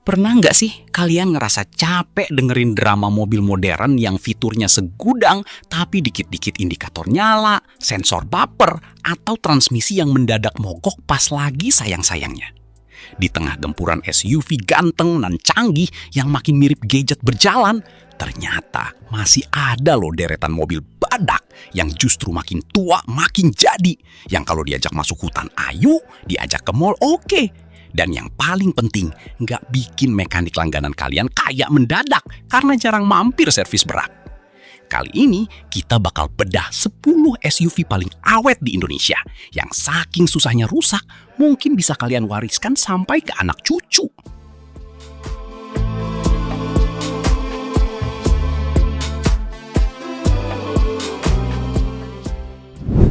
Pernah nggak sih kalian ngerasa capek dengerin drama mobil modern yang fiturnya segudang tapi dikit-dikit indikator nyala, sensor baper, atau transmisi yang mendadak mogok pas lagi sayang-sayangnya? Di tengah gempuran SUV ganteng dan canggih yang makin mirip gadget berjalan, ternyata masih ada loh deretan mobil badak yang justru makin tua makin jadi. Yang kalau diajak masuk hutan ayo, diajak ke mall oke. Dan yang paling penting, nggak bikin mekanik langganan kalian kayak mendadak karena jarang mampir servis berat. Kali ini kita bakal bedah 10 SUV paling awet di Indonesia yang saking susahnya rusak mungkin bisa kalian wariskan sampai ke anak cucu.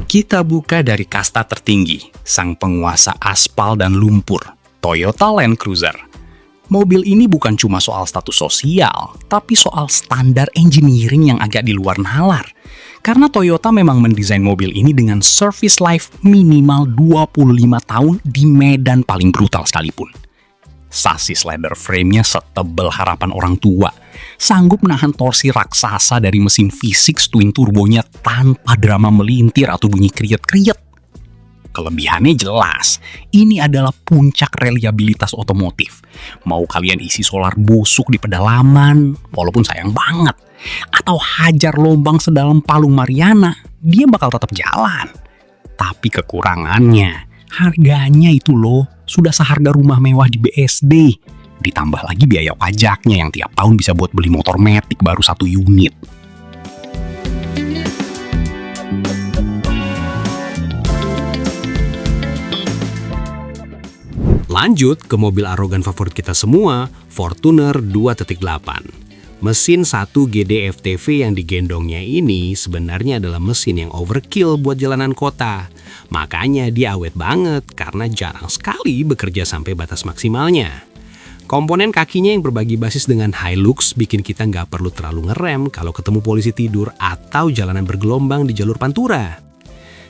Kita buka dari kasta tertinggi, sang penguasa aspal dan lumpur, Toyota Land Cruiser. Mobil ini bukan cuma soal status sosial, tapi soal standar engineering yang agak di luar nalar. Karena Toyota memang mendesain mobil ini dengan service life minimal 25 tahun di medan paling brutal sekalipun. Sasis leather frame-nya setebal harapan orang tua, sanggup menahan torsi raksasa dari mesin V6 twin turbonya tanpa drama melintir atau bunyi kriet-kriet. Kelebihannya jelas, ini adalah puncak reliabilitas otomotif. Mau kalian isi solar busuk di pedalaman, walaupun sayang banget, atau hajar lubang sedalam Palung Mariana, dia bakal tetap jalan. Tapi kekurangannya, harganya itu loh, sudah seharga rumah mewah di BSD. Ditambah lagi biaya pajaknya yang tiap tahun bisa buat beli motor matic baru 1 unit. Lanjut ke mobil arogan favorit kita semua, Fortuner 2.8. Mesin 1 GD FTV yang digendongnya ini sebenarnya adalah mesin yang overkill buat jalanan kota. Makanya dia awet banget karena jarang sekali bekerja sampai batas maksimalnya. Komponen kakinya yang berbagi basis dengan Hilux bikin kita nggak perlu terlalu ngerem kalau ketemu polisi tidur atau jalanan bergelombang di jalur pantura.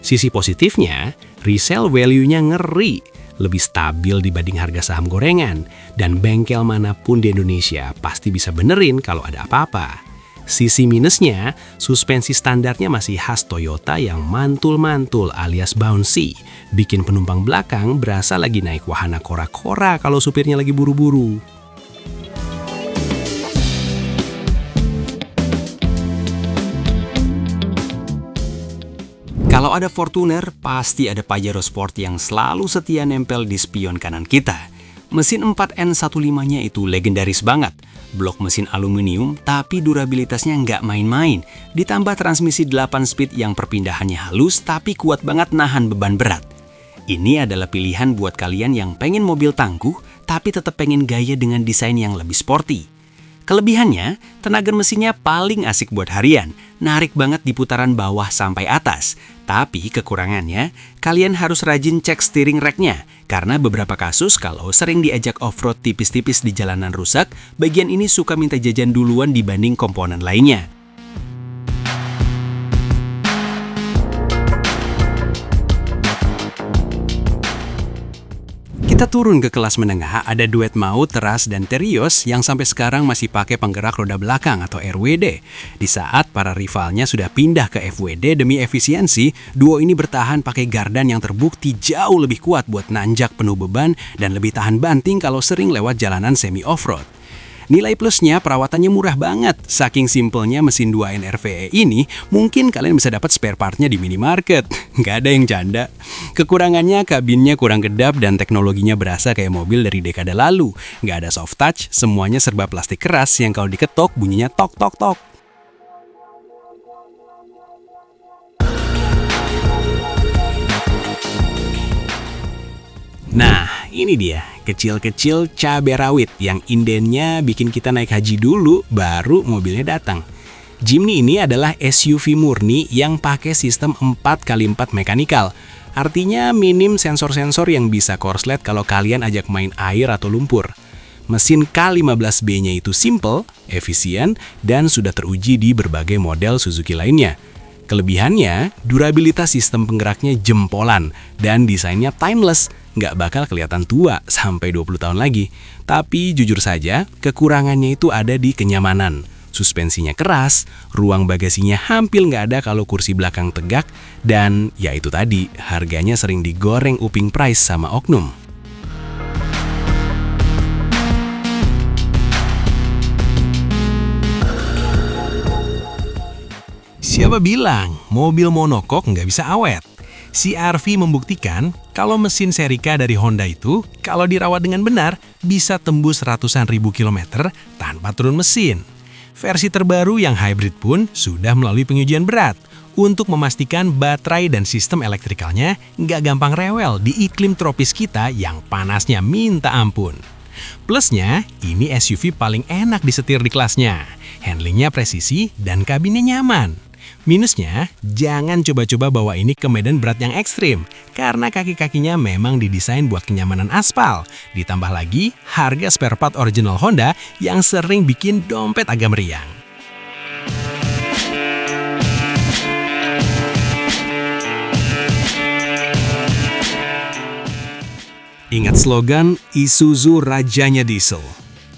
Sisi positifnya, resale value-nya ngeri. Lebih stabil dibanding harga saham gorengan, dan bengkel manapun di Indonesia pasti bisa benerin kalau ada apa-apa. Sisi minusnya, suspensi standarnya masih khas Toyota yang mantul-mantul alias bouncy, bikin penumpang belakang berasa lagi naik wahana kora-kora kalau supirnya lagi buru-buru. Kalau ada Fortuner, pasti ada Pajero Sport yang selalu setia nempel di spion kanan kita. Mesin 4N15-nya itu legendaris banget. Blok mesin aluminium, tapi durabilitasnya nggak main-main. Ditambah transmisi 8 speed yang perpindahannya halus, tapi kuat banget nahan beban berat. Ini adalah pilihan buat kalian yang pengen mobil tangguh, tapi tetap pengen gaya dengan desain yang lebih sporty. Kelebihannya, tenaga mesinnya paling asik buat harian, narik banget di putaran bawah sampai atas. Tapi kekurangannya, kalian harus rajin cek steering rack-nya, karena beberapa kasus kalau sering diajak off-road tipis-tipis di jalanan rusak, bagian ini suka minta jajan duluan dibanding komponen lainnya. Kita turun ke kelas menengah, ada duet maut, Teras, dan Terios yang sampai sekarang masih pakai penggerak roda belakang atau RWD. Di saat para rivalnya sudah pindah ke FWD demi efisiensi, duo ini bertahan pakai gardan yang terbukti jauh lebih kuat buat nanjak penuh beban dan lebih tahan banting kalau sering lewat jalanan semi off-road. Nilai plusnya perawatannya murah banget. Saking simpelnya mesin 2N RVE ini, mungkin kalian bisa dapat spare partnya di minimarket. Nggak ada yang canda. Kekurangannya kabinnya kurang kedap dan teknologinya berasa kayak mobil dari dekade lalu. Nggak ada soft touch, semuanya serba plastik keras yang kalau diketok bunyinya tok tok tok. Nah, ini dia, kecil-kecil cabai rawit yang indennya bikin kita naik haji dulu, baru mobilnya datang. Jimny ini adalah SUV murni yang pakai sistem 4x4 mekanikal. Artinya minim sensor-sensor yang bisa korslet kalau kalian ajak main air atau lumpur. Mesin K15B-nya itu simple, efisien, dan sudah teruji di berbagai model Suzuki lainnya. Kelebihannya, durabilitas sistem penggeraknya jempolan dan desainnya timeless, nggak bakal kelihatan tua sampai 20 tahun lagi. Tapi jujur saja, kekurangannya itu ada di kenyamanan. Suspensinya keras, ruang bagasinya hampir nggak ada kalau kursi belakang tegak, dan ya itu tadi, harganya sering digoreng uping price sama oknum. Siapa bilang mobil monokok nggak bisa awet? CR-V membuktikan kalau mesin seri K dari Honda itu, kalau dirawat dengan benar, bisa tembus ratusan ribu kilometer tanpa turun mesin. Versi terbaru yang hybrid pun sudah melalui pengujian berat untuk memastikan baterai dan sistem elektrikalnya nggak gampang rewel di iklim tropis kita yang panasnya minta ampun. Plusnya, ini SUV paling enak disetir di kelasnya. Handlingnya presisi dan kabinnya nyaman. Minusnya, jangan coba-coba bawa ini ke medan berat yang ekstrim, karena kaki-kakinya memang didesain buat kenyamanan aspal. Ditambah lagi, harga spare part original Honda yang sering bikin dompet agak meriang. Ingat slogan Isuzu Rajanya Diesel.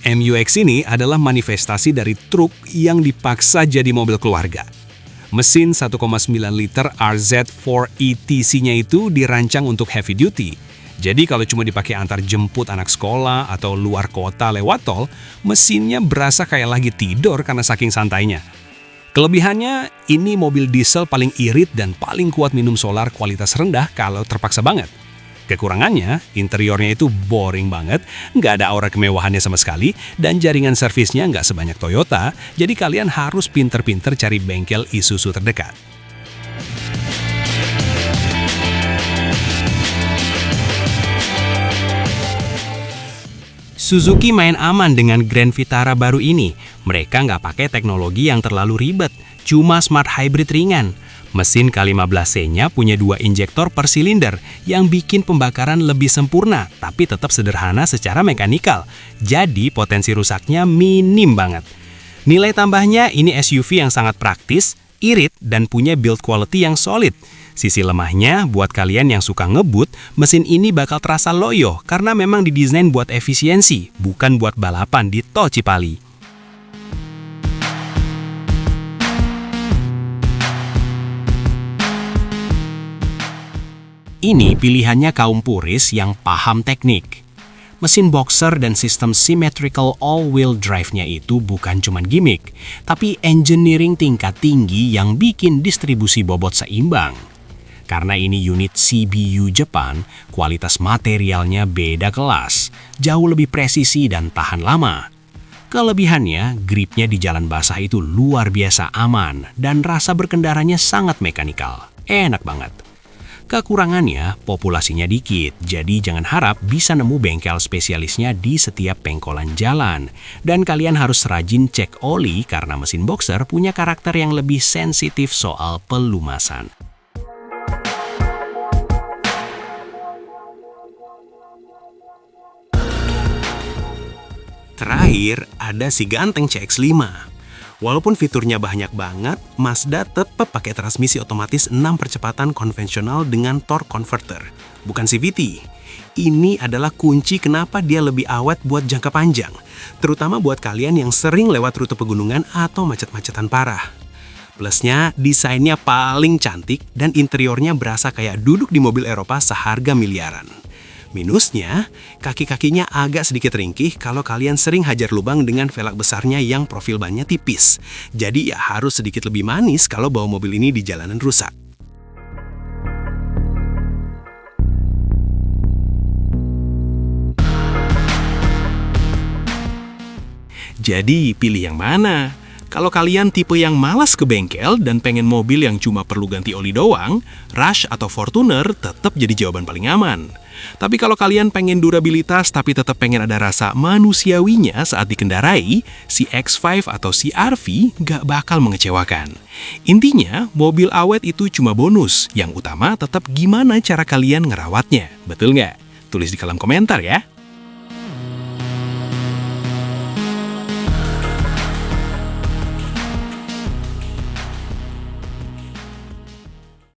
MU-X ini adalah manifestasi dari truk yang dipaksa jadi mobil keluarga. Mesin 1,9 liter RZ4ETC-nya itu dirancang untuk heavy duty. Jadi kalau cuma dipakai antar jemput anak sekolah atau luar kota lewat tol, mesinnya berasa kayak lagi tidur karena saking santainya. Kelebihannya, ini mobil diesel paling irit dan paling kuat minum solar kualitas rendah kalau terpaksa banget. Kekurangannya, interiornya itu boring banget, nggak ada aura kemewahannya sama sekali, dan jaringan servisnya nggak sebanyak Toyota, jadi kalian harus pinter-pinter cari bengkel Isuzu terdekat. Suzuki main aman dengan Grand Vitara baru ini. Mereka nggak pakai teknologi yang terlalu ribet, cuma smart hybrid ringan. Mesin K15C-nya punya 2 injektor per silinder yang bikin pembakaran lebih sempurna, tapi tetap sederhana secara mekanikal. Jadi potensi rusaknya minim banget. Nilai tambahnya, ini SUV yang sangat praktis, irit, dan punya build quality yang solid. Sisi lemahnya, buat kalian yang suka ngebut, mesin ini bakal terasa loyo karena memang didesain buat efisiensi, bukan buat balapan di tol Cipali. Ini pilihannya kaum puris yang paham teknik. Mesin boxer dan sistem symmetrical all-wheel drive-nya itu bukan cuma gimmick, tapi engineering tingkat tinggi yang bikin distribusi bobot seimbang. Karena ini unit CBU Jepang, kualitas materialnya beda kelas, jauh lebih presisi dan tahan lama. Kelebihannya, gripnya di jalan basah itu luar biasa aman dan rasa berkendaranya sangat mekanikal. Enak banget. Kekurangannya, populasinya dikit, jadi jangan harap bisa nemu bengkel spesialisnya di setiap pengkolan jalan. Dan kalian harus rajin cek oli karena mesin boxer punya karakter yang lebih sensitif soal pelumasan. Terakhir, ada si ganteng CX-5. Walaupun fiturnya banyak banget, Mazda tetap pakai transmisi otomatis 6 percepatan konvensional dengan torque converter, bukan CVT. Ini adalah kunci kenapa dia lebih awet buat jangka panjang, terutama buat kalian yang sering lewat rute pegunungan atau macet-macetan parah. Plusnya, desainnya paling cantik dan interiornya berasa kayak duduk di mobil Eropa seharga miliaran. Minusnya, kaki-kakinya agak sedikit ringkih kalau kalian sering hajar lubang dengan velg besarnya yang profil bannya tipis. Jadi ya harus sedikit lebih manis kalau bawa mobil ini di jalanan rusak. Jadi pilih yang mana? Kalau kalian tipe yang malas ke bengkel dan pengen mobil yang cuma perlu ganti oli doang, Rush atau Fortuner tetap jadi jawaban paling aman. Tapi kalau kalian pengen durabilitas tapi tetap pengen ada rasa manusiawinya saat dikendarai, si X5 atau CR-V nggak bakal mengecewakan. Intinya, mobil awet itu cuma bonus. Yang utama tetap gimana cara kalian ngerawatnya. Betul nggak? Tulis di kolom komentar ya.